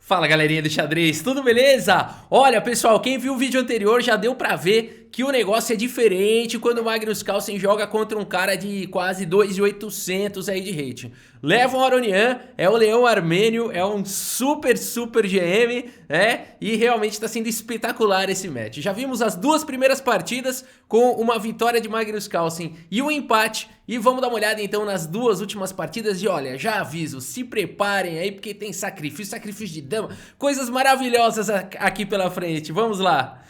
Fala galerinha do xadrez, tudo beleza? Olha pessoal, quem viu o vídeo anterior já deu pra ver que o negócio é diferente quando o Magnus Carlsen joga contra um cara de quase 2.800 aí de rating. Leva um Aronian, é o leão armênio, é um super GM, e realmente tá sendo espetacular esse match. Já vimos as duas primeiras partidas com uma vitória de Magnus Carlsen e um empate. E vamos dar uma olhada então nas duas últimas partidas e olha, já aviso, se preparem aí porque tem sacrifício de dama, coisas maravilhosas aqui pela frente, vamos lá!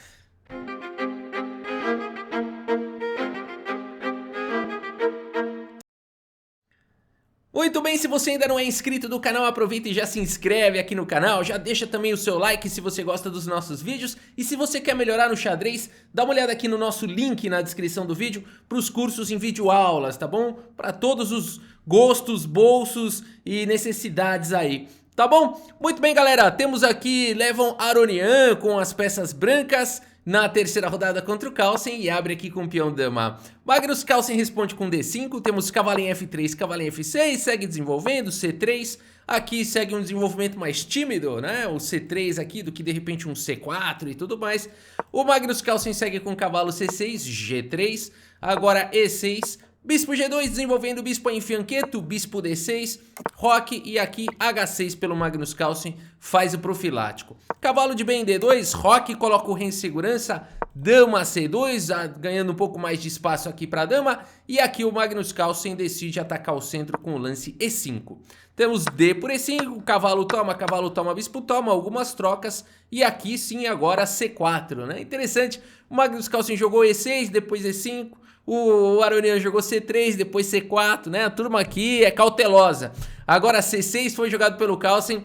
Muito bem, se você ainda não é inscrito do canal, aproveita e já se inscreve aqui no canal, já deixa também o seu like se você gosta dos nossos vídeos e se você quer melhorar no xadrez, dá uma olhada aqui no nosso link na descrição do vídeo para os cursos em videoaulas, tá bom? Para todos os gostos, bolsos e necessidades aí. Tá bom? Muito bem, galera, temos aqui Levon Aronian com as peças brancas na terceira rodada contra o Carlsen e abre aqui com o peão dama. Magnus Carlsen responde com D5, temos cavalinho F3, cavalinho F6, segue desenvolvendo, C3, aqui segue um desenvolvimento mais tímido, né, o C3 aqui do que de repente um C4 e tudo mais. O Magnus Carlsen segue com cavalo C6, G3, agora E6, bispo G2 desenvolvendo bispo em fianqueto, bispo D6, roque e aqui H6 pelo Magnus Carlsen faz o profilático. Cavalo de bem em D2, roque coloca o rei em segurança, dama C2, ganhando um pouco mais de espaço aqui para a dama. E aqui o Magnus Carlsen decide atacar o centro com o lance E5. Temos D por E5, cavalo toma, bispo toma, algumas trocas. E aqui sim agora C4, né? Interessante, o Magnus Carlsen jogou E6, depois E5. O Aronian jogou C3, depois C4, né? A turma aqui é cautelosa. Agora C6 foi jogado pelo Carlsen.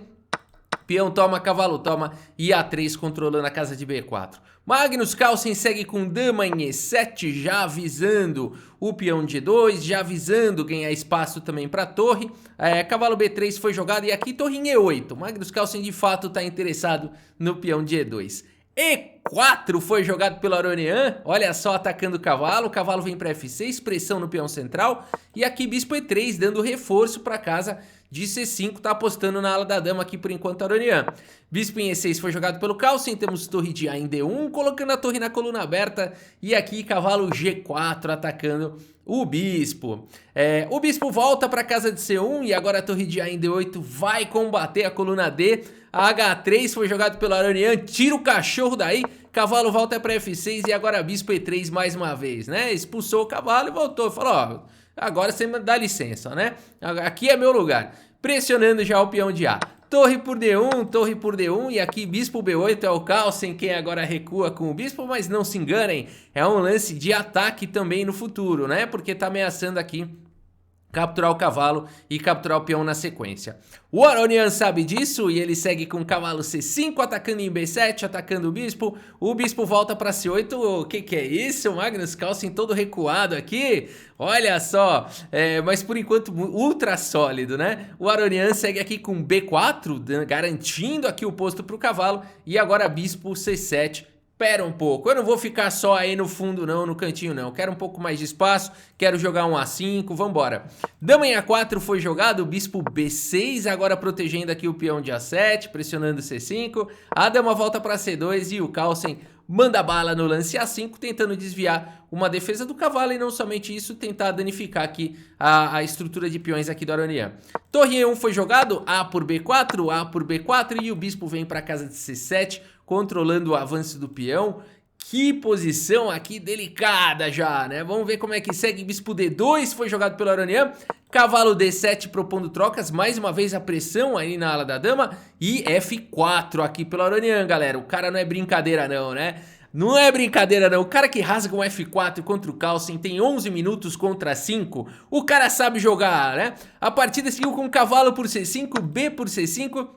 Peão toma, cavalo toma e A3 controlando a casa de B4. Magnus Carlsen segue com dama em E7, já avisando o peão de G2, já avisando ganhar espaço também para a torre. Cavalo B3 foi jogado e aqui torre em E8. Magnus Carlsen de fato está interessado no peão de E2. E4 foi jogado pelo Aronian, olha só, atacando o cavalo vem para F6, pressão no peão central, e aqui bispo E3 dando reforço para casa de C5, tá apostando na ala da dama aqui por enquanto Aronian. Bispo em E6 foi jogado pelo Carlsen, temos torre de A em D1, colocando a torre na coluna aberta, e aqui cavalo G4 atacando o bispo. O bispo volta para casa de C1 e agora a torre de A em D8 vai combater a coluna D. A H3 foi jogado pelo Aronian, tira o cachorro daí, cavalo volta para F6 e agora bispo E3 mais uma vez, né? Expulsou o cavalo e voltou, falou, ó, agora você me dá licença, né? Aqui é meu lugar. Pressionando já o peão de A. Torre por D1 e aqui bispo B8 é o Carlsen quem agora recua com o bispo, mas não se enganem, é um lance de ataque também no futuro, né? Porque tá ameaçando aqui capturar o cavalo e capturar o peão na sequência. O Aronian sabe disso e ele segue com o cavalo C5, atacando em B7, atacando o bispo volta para C8, o que é isso? O Magnus Carlsen todo recuado aqui, olha só, mas por enquanto ultra sólido, né? O Aronian segue aqui com B4, garantindo aqui o posto para o cavalo e agora bispo C7, Pera um pouco, eu não vou ficar só aí no fundo não, no cantinho não, quero um pouco mais de espaço, quero jogar um A5, vambora. Dama em A4 foi jogado, bispo B6, agora protegendo aqui o peão de A7, pressionando C5, a dama volta para C2 e o Carlsen manda bala no lance A5, tentando desviar uma defesa do cavalo e não somente isso, tentar danificar aqui a estrutura de peões aqui do Aronian. Torre E1 foi jogado, A por B4 e o bispo vem para casa de C7, controlando o avanço do peão. Que posição aqui delicada já, né? Vamos ver como é que segue. Bispo D2 foi jogado pelo Aronian. Cavalo D7 propondo trocas. Mais uma vez a pressão aí na ala da dama. E F4 aqui pelo Aronian, galera. O cara não é brincadeira não, né? Não é brincadeira não. O cara que rasga um F4 contra o Carlsen tem 11 minutos contra 5. O cara sabe jogar, né? A partida seguiu com cavalo por C5, B por C5.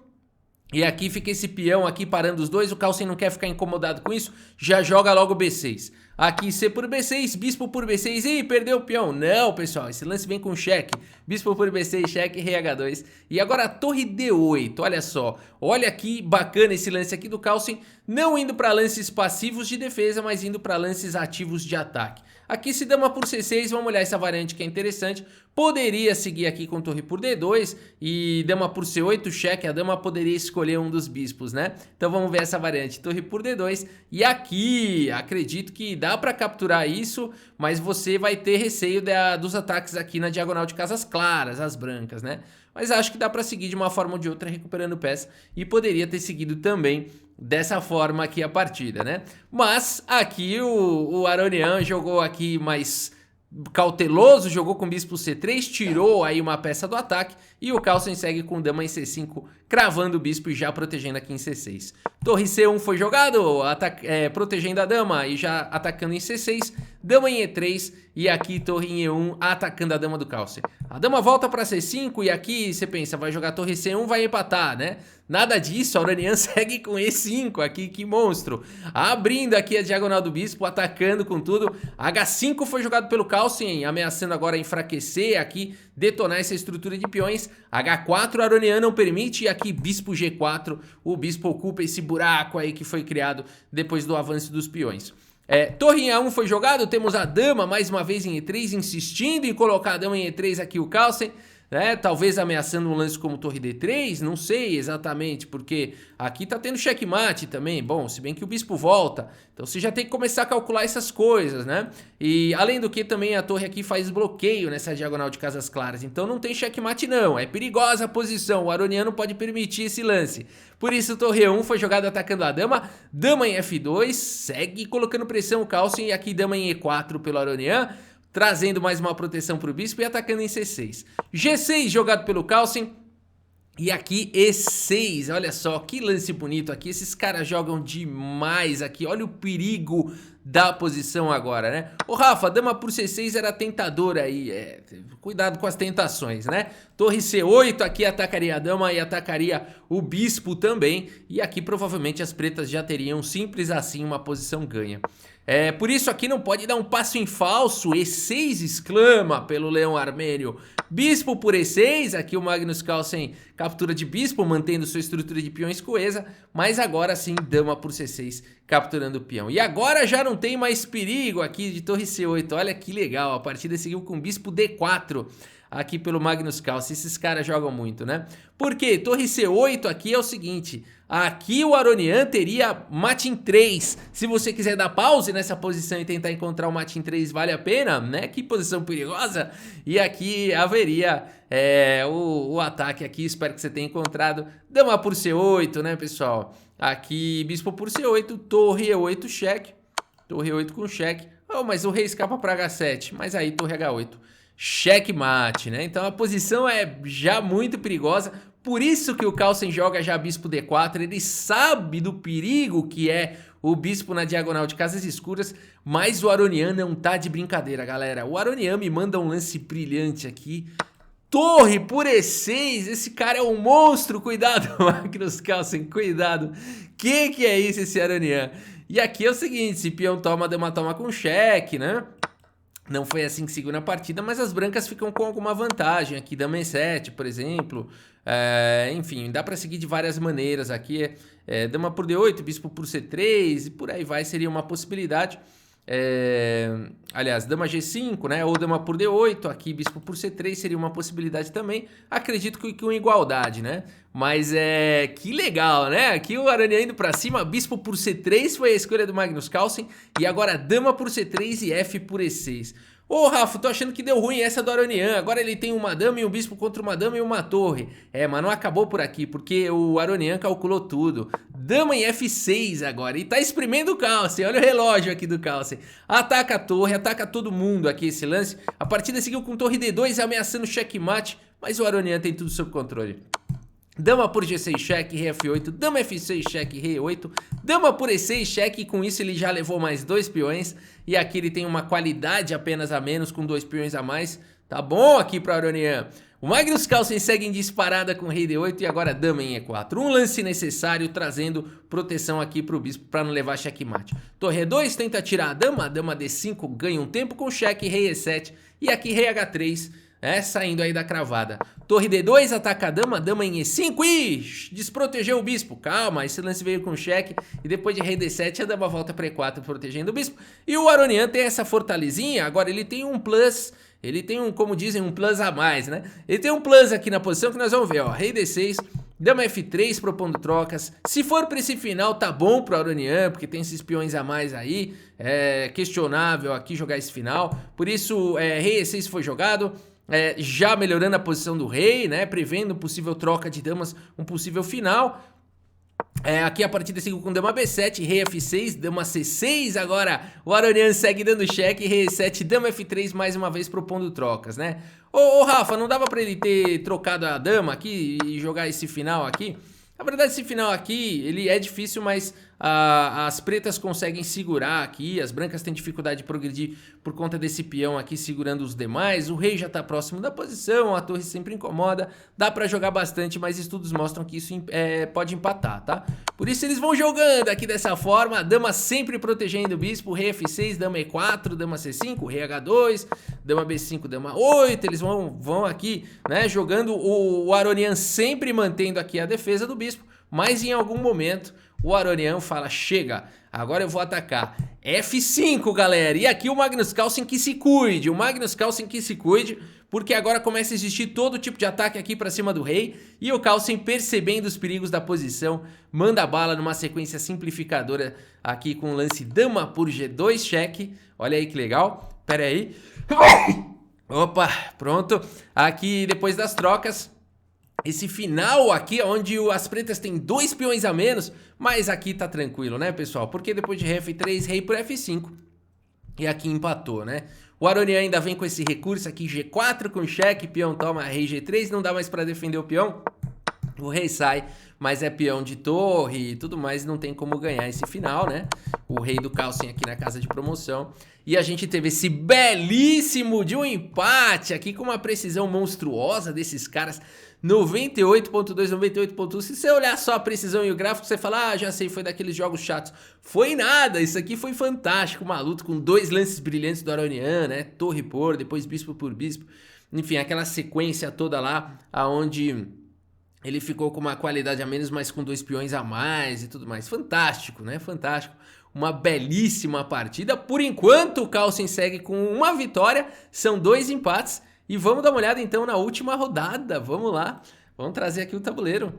E aqui fica esse peão aqui parando os dois, o Carlsen não quer ficar incomodado com isso, já joga logo B6. Aqui C por B6, bispo por B6, ih, perdeu o peão. Não, pessoal, esse lance vem com cheque. Bispo por B6, cheque, rei H2. E agora a torre D8, olha só. Olha que bacana esse lance aqui do Carlsen, não indo para lances passivos de defesa, mas indo para lances ativos de ataque. Aqui se dama por C6, vamos olhar essa variante que é interessante. Poderia seguir aqui com torre por D2 e dama por C8, cheque. A dama poderia escolher um dos bispos, né? Então vamos ver essa variante, torre por D2. E aqui, acredito que dá pra capturar isso, mas você vai ter receio dos ataques aqui na diagonal de casas claras, as brancas, né? Mas acho que dá pra seguir de uma forma ou de outra recuperando peça. E poderia ter seguido também dessa forma aqui a partida, né? Mas aqui o Aronian jogou aqui mais cauteloso, jogou com bispo C3, tirou aí uma peça do ataque e o Carlsen segue com dama em C5, cravando o bispo e já protegendo aqui em C6. Torre C1 foi jogado, protegendo a dama e já atacando em C6, dama em E3 e aqui torre em E1 atacando a dama do Carlsen. A dama volta para C5 e aqui você pensa, vai jogar torre C1, vai empatar, né? Nada disso, a Aronian segue com E5 aqui, que monstro. Abrindo aqui a diagonal do bispo, atacando com tudo. H5 foi jogado pelo Carlsen, ameaçando agora enfraquecer aqui, detonar essa estrutura de peões. H4, a Aronian não permite, e aqui bispo G4, o bispo ocupa esse buraco aí que foi criado depois do avanço dos peões. Torre em A1 foi jogado, temos a dama mais uma vez em E3, insistindo em colocar a dama em E3 aqui o Carlsen. Talvez ameaçando um lance como torre D3, não sei exatamente, porque aqui tá tendo checkmate também, bom, se bem que o bispo volta, então você já tem que começar a calcular essas coisas, né? E além do que também a torre aqui faz bloqueio nessa diagonal de casas claras, então não tem checkmate não, é perigosa a posição, o Aronian não pode permitir esse lance. Por isso torre E1 foi jogado atacando a dama, dama em F2, segue colocando pressão o Carlsen e aqui dama em E4 pelo Aronian, trazendo mais uma proteção para o bispo e atacando em C6. G6 jogado pelo Carlsen. E aqui E6, olha só, que lance bonito aqui. Esses caras jogam demais aqui. Olha o perigo da posição agora, né? Ô Rafa, dama por C6 era tentadora aí. Cuidado com as tentações, né? Torre C8 aqui atacaria a dama e atacaria o bispo também. E aqui provavelmente as pretas já teriam simples assim uma posição ganha. Por isso aqui não pode dar um passo em falso. E6 exclama pelo leão armênio. Bispo por E6, aqui o Magnus Carlsen captura de bispo, mantendo sua estrutura de peões coesa, mas agora sim dama por C6, capturando o peão. E agora já não tem mais perigo aqui de torre C8, olha que legal, a partida seguiu com bispo D4. Aqui pelo Magnus Carlsen, esses caras jogam muito, né? Porque torre C8 aqui é o seguinte, aqui o Aronian teria mate em 3, se você quiser dar pause nessa posição e tentar encontrar o mate em 3 vale a pena, né? Que posição perigosa, e aqui haveria o ataque aqui, espero que você tenha encontrado, dama por C8, né pessoal? Aqui bispo por C8, torre E8 cheque, torre E8 com cheque, mas o rei escapa para H7, mas aí torre H8. Checkmate, né? Então a posição é já muito perigosa, por isso que o Carlsen joga já bispo D4, ele sabe do perigo que é o bispo na diagonal de casas escuras, mas o Aronian não tá de brincadeira, galera. O Aronian me manda um lance brilhante aqui, torre por E6, esse cara é um monstro, cuidado Magnus Carlsen, cuidado, que é isso esse Aronian? E aqui é o seguinte, se peão toma, dama toma com cheque, né? Não foi assim que seguiu na partida, mas as brancas ficam com alguma vantagem. Aqui dama E7, por exemplo. Enfim, dá para seguir de várias maneiras. Aqui dama por D8, bispo por C3 e por aí vai, seria uma possibilidade. Aliás, dama G5, né? Ou dama por D8, aqui bispo por C3 seria uma possibilidade também. Acredito que com igualdade, né? Mas que legal, né? Aqui o Aronian indo pra cima, bispo por C3 foi a escolha do Magnus Carlsen. E agora dama por C3 e F por E6. Ô Rafa, tô achando que deu ruim essa do Aronian, agora ele tem uma dama e um bispo contra uma dama e uma torre. Mas não acabou por aqui, porque o Aronian calculou tudo. Dama em F6 agora, e tá espremendo o Carlsen, olha o relógio aqui do Carlsen. Ataca a torre, ataca todo mundo aqui esse lance. A partida seguiu com torre D2 ameaçando checkmate, mas o Aronian tem tudo sob controle. Dama por G6 cheque, rei F8, dama F6 cheque, rei E8, dama por E6 cheque, e com isso ele já levou mais 2 peões, e aqui ele tem uma qualidade apenas a menos com 2 peões a mais, tá bom aqui para Aronian. O Magnus Carlsen segue em disparada com rei D8 e agora dama em E4, um lance necessário trazendo proteção aqui para o bispo para não levar checkmate. Torre E2 tenta tirar a dama D5 ganha um tempo com cheque, rei E7 e aqui rei H3, saindo aí da cravada. Torre D2, ataca a dama, dama em E5, ih, desprotegeu o bispo. Calma, esse lance veio com cheque e depois de rei D7 a dama volta para E4 protegendo o bispo. E o Aronian tem essa fortalezinha, agora ele tem um plus, ele tem um, como dizem, um plus a mais, né? Ele tem um plus aqui na posição que nós vamos ver, ó, rei D6, dama F3 propondo trocas. Se for pra esse final tá bom pro Aronian, porque tem esses peões a mais aí, é questionável aqui jogar esse final. Por isso, rei E6 foi jogado. Já melhorando a posição do rei, né, prevendo possível troca de damas, um possível final. Aqui a partida seguiu com dama B7, rei F6, dama C6, agora o Aronian segue dando cheque, rei E7, dama F3 mais uma vez propondo trocas, né? Ô Rafa, não dava pra ele ter trocado a dama aqui e jogar esse final aqui? Na verdade esse final aqui, ele é difícil, mas as pretas conseguem segurar aqui, as brancas têm dificuldade de progredir por conta desse peão aqui segurando os demais, o rei já tá próximo da posição, a torre sempre incomoda, dá pra jogar bastante, mas estudos mostram que isso pode empatar, tá? Por isso eles vão jogando aqui dessa forma, a dama sempre protegendo o bispo, rei F6, dama E4, dama C5, rei H2, dama B5, dama 8, eles vão aqui, né, jogando o Aronian sempre mantendo aqui a defesa do bispo, mas em algum momento o Aronian fala, chega, agora eu vou atacar. F5, galera, e aqui o Magnus Carlsen que se cuide, porque agora começa a existir todo tipo de ataque aqui pra cima do rei, e o Carlsen, percebendo os perigos da posição, manda bala numa sequência simplificadora aqui com o lance dama por G2, cheque, olha aí que legal, pera aí, opa, pronto, aqui depois das trocas, esse final aqui, onde as pretas têm 2 peões a menos, mas aqui tá tranquilo, né, pessoal? Porque depois de rei F3, rei por F5, e aqui empatou, né? O Aronian ainda vem com esse recurso aqui, G4 com cheque, peão toma rei G3, não dá mais pra defender o peão, o rei sai, mas é peão de torre e tudo mais, não tem como ganhar esse final, né? O rei do Carlsen aqui na casa de promoção. E a gente teve esse belíssimo de um empate aqui com uma precisão monstruosa desses caras. 98.2, 98.1, se você olhar só a precisão e o gráfico, você fala, já sei, foi daqueles jogos chatos. Foi nada, isso aqui foi fantástico, uma luta com 2 lances brilhantes do Aronian, né, torre por, depois bispo por bispo, enfim, aquela sequência toda lá, aonde ele ficou com uma qualidade a menos, mas com 2 peões a mais e tudo mais, fantástico, né, fantástico. Uma belíssima partida, por enquanto o Carlsen segue com uma vitória, são 2 empates. E vamos dar uma olhada então na última rodada, vamos lá, vamos trazer aqui o tabuleiro.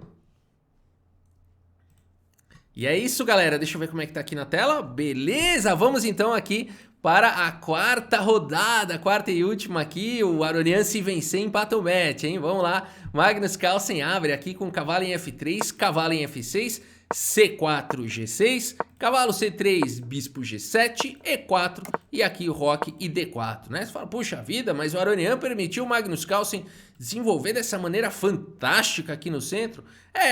E é isso, galera, deixa eu ver como é que tá aqui na tela, beleza, vamos então aqui para a 4ª rodada, 4ª e última aqui, o Aronian se vencer empata o match, hein, vamos lá, Magnus Carlsen abre aqui com cavalo em F3, cavalo em F6, C4, G6, cavalo C3, bispo G7, E4 e aqui o roque e D4, né? Você fala, puxa vida, mas o Aronian permitiu o Magnus Carlsen desenvolver dessa maneira fantástica aqui no centro?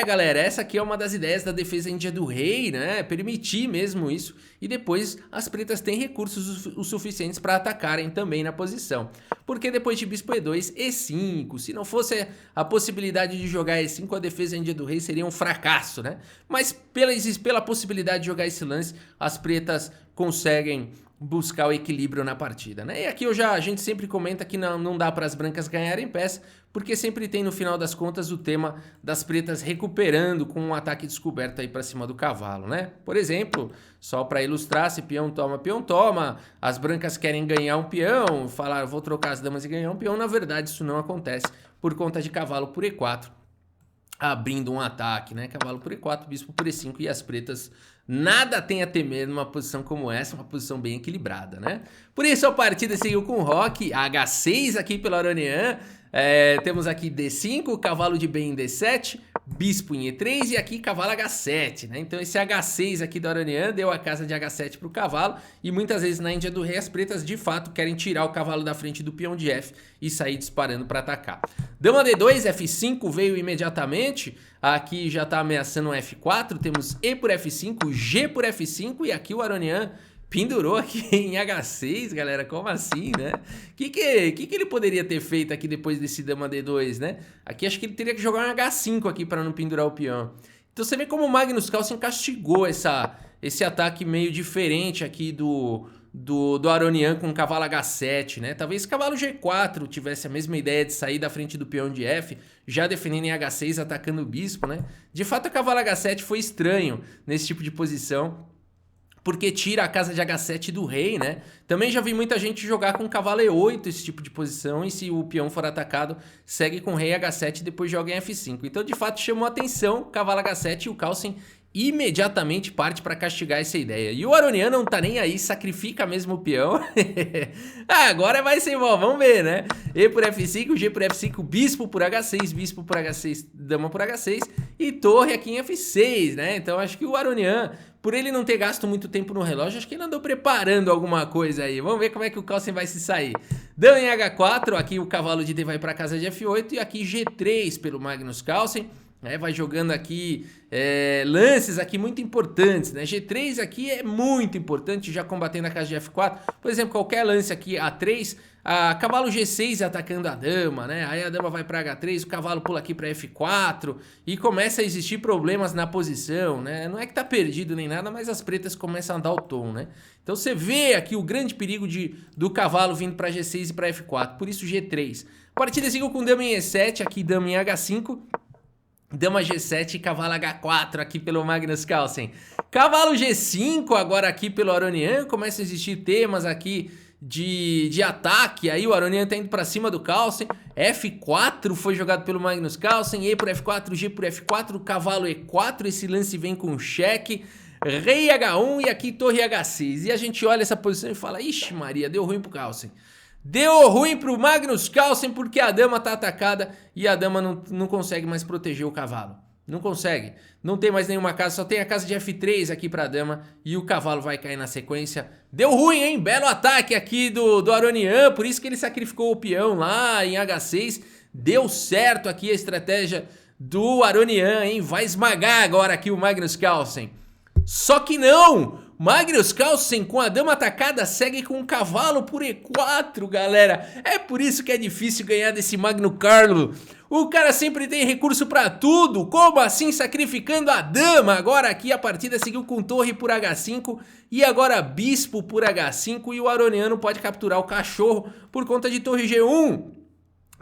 Galera, essa aqui é uma das ideias da defesa índia do rei, né? Permitir mesmo isso e depois as pretas têm recursos o suficientes para atacarem também na posição. Porque depois de bispo E2, E5, se não fosse a possibilidade de jogar E5, a defesa índia do rei seria um fracasso, né? Mas pela possibilidade de jogar esse lance, as pretas conseguem buscar o equilíbrio na partida, né? E aqui a gente sempre comenta que não dá para as brancas ganharem peça, porque sempre tem no final das contas o tema das pretas recuperando com um ataque descoberto aí para cima do cavalo, né? Por exemplo, só para ilustrar, se peão toma, as brancas querem ganhar um peão, falar vou trocar as damas e ganhar um peão, na verdade isso não acontece por conta de cavalo por E4, abrindo um ataque, né? Cavalo por E4, bispo por E5 e as pretas nada tem a temer numa posição como essa, uma posição bem equilibrada, né? Por isso a partida seguiu com o roque, H6 aqui pelo Aronian, temos aqui D5, cavalo de bem em D7, bispo em E3 e aqui cavalo H7, né? Então esse H6 aqui do Aronian deu a casa de H7 para o cavalo e muitas vezes na Índia do Rei as pretas de fato querem tirar o cavalo da frente do peão de F e sair disparando para atacar. Dama D2, F5 veio imediatamente, aqui já está ameaçando um F4, temos E por F5, G por F5 e aqui o Aronian pendurou aqui em H6, galera, como assim, né? O que ele poderia ter feito aqui depois desse dama D2, né? Aqui acho que ele teria que jogar um H5 aqui para não pendurar o peão. Então você vê como o Magnus Carlsen castigou esse ataque meio diferente aqui do do Aronian com o cavalo H7, né? Talvez cavalo G4 tivesse a mesma ideia de sair da frente do peão de F, já defendendo em H6, atacando o bispo, né? De fato, o cavalo H7 foi estranho nesse tipo de posição, porque tira a casa de H7 do rei, né? Também já vi muita gente jogar com cavalo E8 esse tipo de posição, e se o peão for atacado, segue com rei H7 e depois joga em F5. Então, de fato, chamou atenção, cavalo H7, e o Carlsen imediatamente parte para castigar essa ideia. E o Aronian não tá nem aí, sacrifica mesmo o peão. Agora vai ser bom, vamos ver, né? E por F5, G por F5, bispo por H6, bispo por H6, dama por H6 e torre aqui em F6, né? Então acho que o Aronian, por ele não ter gasto muito tempo no relógio, acho que ele andou preparando alguma coisa aí. Vamos ver como é que o Carlsen vai se sair. Dama em H4, aqui o cavalo de D vai para casa de F8 e aqui G3 pelo Magnus Carlsen. Vai jogando aqui lances aqui muito importantes, né? G3 aqui é muito importante, já combatendo a casa de F4. Por exemplo, qualquer lance aqui, A3, cavalo G6 atacando a dama, né? Aí a dama vai para H3, o cavalo pula aqui para F4 e começa a existir problemas na posição, né? Não é que tá perdido nem nada, mas as pretas começam a dar o tom, né? Então você vê aqui o grande perigo do cavalo vindo para G6 e para F4, por isso G3. Partida seguiu com dama em E7, aqui dama em H5. Dama G7 e cavalo H4 aqui pelo Magnus Carlsen. Cavalo G5 agora aqui pelo Aronian. Começa a existir temas aqui de ataque. Aí o Aronian tá indo pra cima do Carlsen. F4 foi jogado pelo Magnus Carlsen. E por F4, G por F4, cavalo E4. Esse lance vem com cheque. Rei H1 e aqui torre H6. E a gente olha essa posição e fala, ixi Maria, deu ruim pro Carlsen. Deu ruim pro Magnus Carlsen porque a dama tá atacada e a dama não consegue mais proteger o cavalo. Não consegue. Não tem mais nenhuma casa, só tem a casa de F3 aqui pra dama e o cavalo vai cair na sequência. Deu ruim, hein? Belo ataque aqui do Aronian, por isso que ele sacrificou o peão lá em H6. Deu certo aqui a estratégia do Aronian, hein? Vai esmagar agora aqui o Magnus Carlsen. Só que não! Magnus Carlsen com a dama atacada segue com o cavalo por E4, galera. É por isso que é difícil ganhar desse Magno Carlo. O cara sempre tem recurso pra tudo. Como assim sacrificando a dama? Agora aqui a partida seguiu com torre por H5 e agora bispo por H5 e o Aroniano pode capturar o cachorro por conta de torre G1.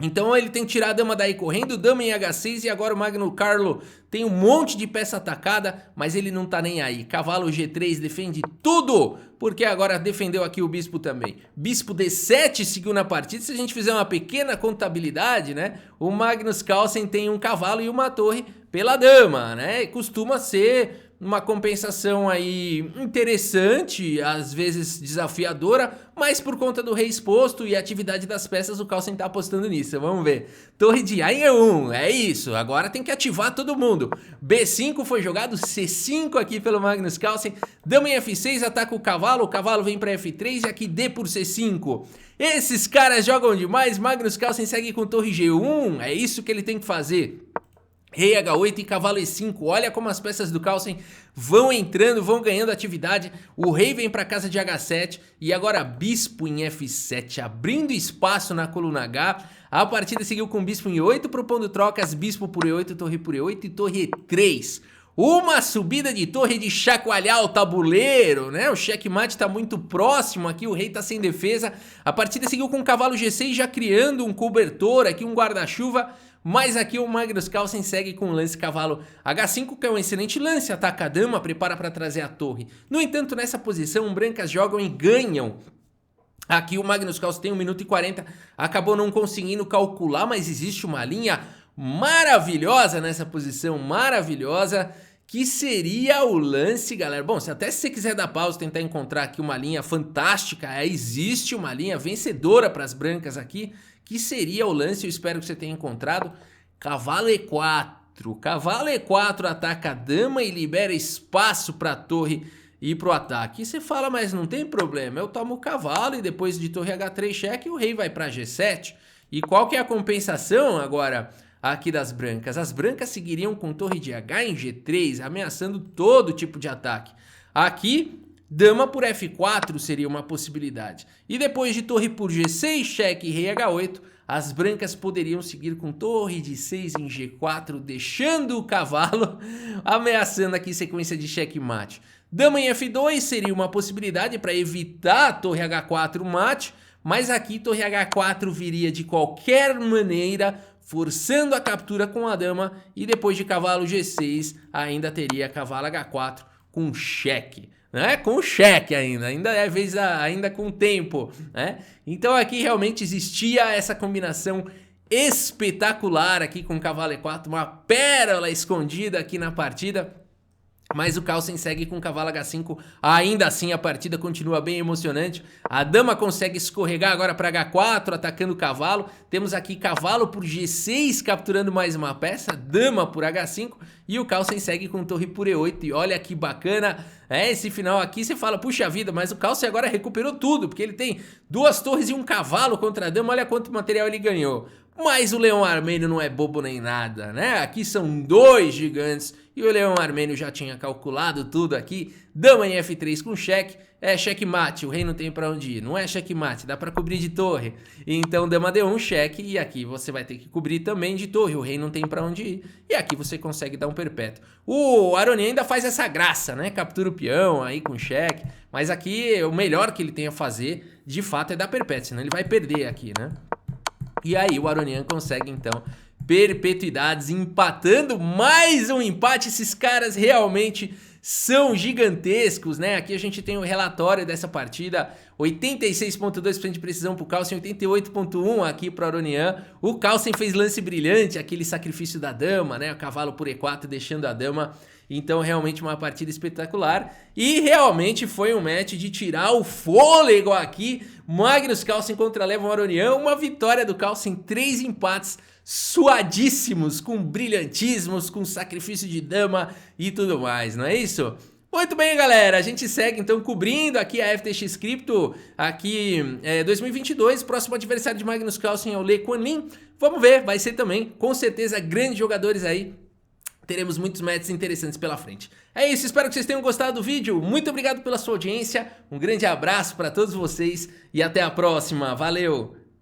Então ele tem que tirar a dama daí correndo, dama em H6 e agora o Magno Carlo tem um monte de peça atacada, mas ele não tá nem aí. Cavalo G3 defende tudo, porque agora defendeu aqui o bispo também. Bispo D7 seguiu na partida, se a gente fizer uma pequena contabilidade, né? O Magnus Carlsen tem um cavalo e uma torre pela dama, né? E costuma ser uma compensação aí interessante, às vezes desafiadora, mas por conta do rei exposto e atividade das peças, o Carlsen tá apostando nisso. Vamos ver. Torre de A em E1, é isso. Agora tem que ativar todo mundo. B5 foi jogado, C5 aqui pelo Magnus Carlsen. Dama em F6, ataca o cavalo vem pra F3 e aqui D por C5. Esses caras jogam demais, Magnus Carlsen segue com torre G1, é isso que ele tem que fazer. Rei H8 e cavalo E5, olha como as peças do Carlsen vão entrando, vão ganhando atividade. O rei vem para casa de H7 e agora bispo em F7, abrindo espaço na coluna H. A partida seguiu com bispo em E8, propondo trocas, bispo por E8, torre por E8 e torre E3. Uma subida de torre de chacoalhar o tabuleiro, né? O checkmate tá muito próximo aqui, o rei tá sem defesa. A partida seguiu com o cavalo G6 já criando um cobertor aqui, um guarda-chuva. Mas aqui o Magnus Carlsen segue com o lance cavalo H5, que é um excelente lance, ataca a dama, prepara para trazer a torre. No entanto, nessa posição, brancas jogam e ganham. Aqui o Magnus Carlsen tem 1 minuto e 40, acabou não conseguindo calcular, mas existe uma linha maravilhosa nessa posição, maravilhosa, que seria o lance, galera. Bom, se você quiser dar pausa e tentar encontrar aqui uma linha fantástica, existe uma linha vencedora para as brancas aqui, que seria o lance, eu espero que você tenha encontrado. Cavalo E4. Cavalo E4 ataca a dama e libera espaço para a torre ir pro ataque. E você fala, mas não tem problema, eu tomo o cavalo e depois de torre H3 cheque, o rei vai para G7. E qual que é a compensação agora aqui das brancas? As brancas seguiriam com torre de H em G3, ameaçando todo tipo de ataque. Aqui dama por F4 seria uma possibilidade. E depois de torre por G6, cheque e rei H8, as brancas poderiam seguir com torre de 6 em G4, deixando o cavalo, ameaçando aqui sequência de checkmate. Dama em F2 seria uma possibilidade para evitar a torre H4 mate, mas aqui torre H4 viria de qualquer maneira, forçando a captura com a dama, e depois de cavalo G6 ainda teria cavalo H4 com cheque. Né? Com cheque ainda é vez ainda com tempo, né? Então aqui realmente existia essa combinação espetacular aqui com cavalo E4, uma pérola escondida aqui na partida. Mas o Carlsen segue com cavalo H5, ainda assim a partida continua bem emocionante. A dama consegue escorregar agora para H4, atacando o cavalo. Temos aqui cavalo por G6, capturando mais uma peça, dama por H5. E o Carlsen segue com torre por E8, e olha que bacana. Esse final aqui você fala, puxa vida, mas o Carlsen agora recuperou tudo, porque ele tem 2 torres e um cavalo contra a dama, olha quanto material ele ganhou. Mas o leão armênio não é bobo nem nada, né? Aqui são 2 gigantes e o leão armênio já tinha calculado tudo aqui. Dama em F3 com cheque, é checkmate, o rei não tem pra onde ir. Não é checkmate, dá pra cobrir de torre. Então dama D1, cheque, e aqui você vai ter que cobrir também de torre, o rei não tem pra onde ir. E aqui você consegue dar um perpétuo. O Aroni ainda faz essa graça, né? Captura o peão aí com cheque, mas aqui o melhor que ele tem a fazer, de fato, é dar perpétuo, senão ele vai perder aqui, né? E aí o Aronian consegue então perpetuidades, empatando mais um empate. Esses caras realmente são gigantescos, né? Aqui a gente tem o relatório dessa partida, 86,2% de precisão pro Carlsen, 88,1% aqui pro Aronian. O Carlsen fez lance brilhante, aquele sacrifício da dama, né? O cavalo por E4 deixando a dama. Então realmente uma partida espetacular e realmente foi um match de tirar o fôlego aqui. Magnus Carlsen contra Levon Aronian, uma vitória do Carlsen, 3 empates suadíssimos, com brilhantismos, com sacrifício de dama e tudo mais, não é isso? Muito bem, galera, a gente segue então cobrindo aqui a FTX Crypto, aqui 2022, próximo adversário de Magnus Carlsen é o Le Quan Lin. Vamos ver, vai ser também, com certeza, grandes jogadores aí. Teremos muitos matches interessantes pela frente. É isso, espero que vocês tenham gostado do vídeo. Muito obrigado pela sua audiência. Um grande abraço para todos vocês e até a próxima. Valeu!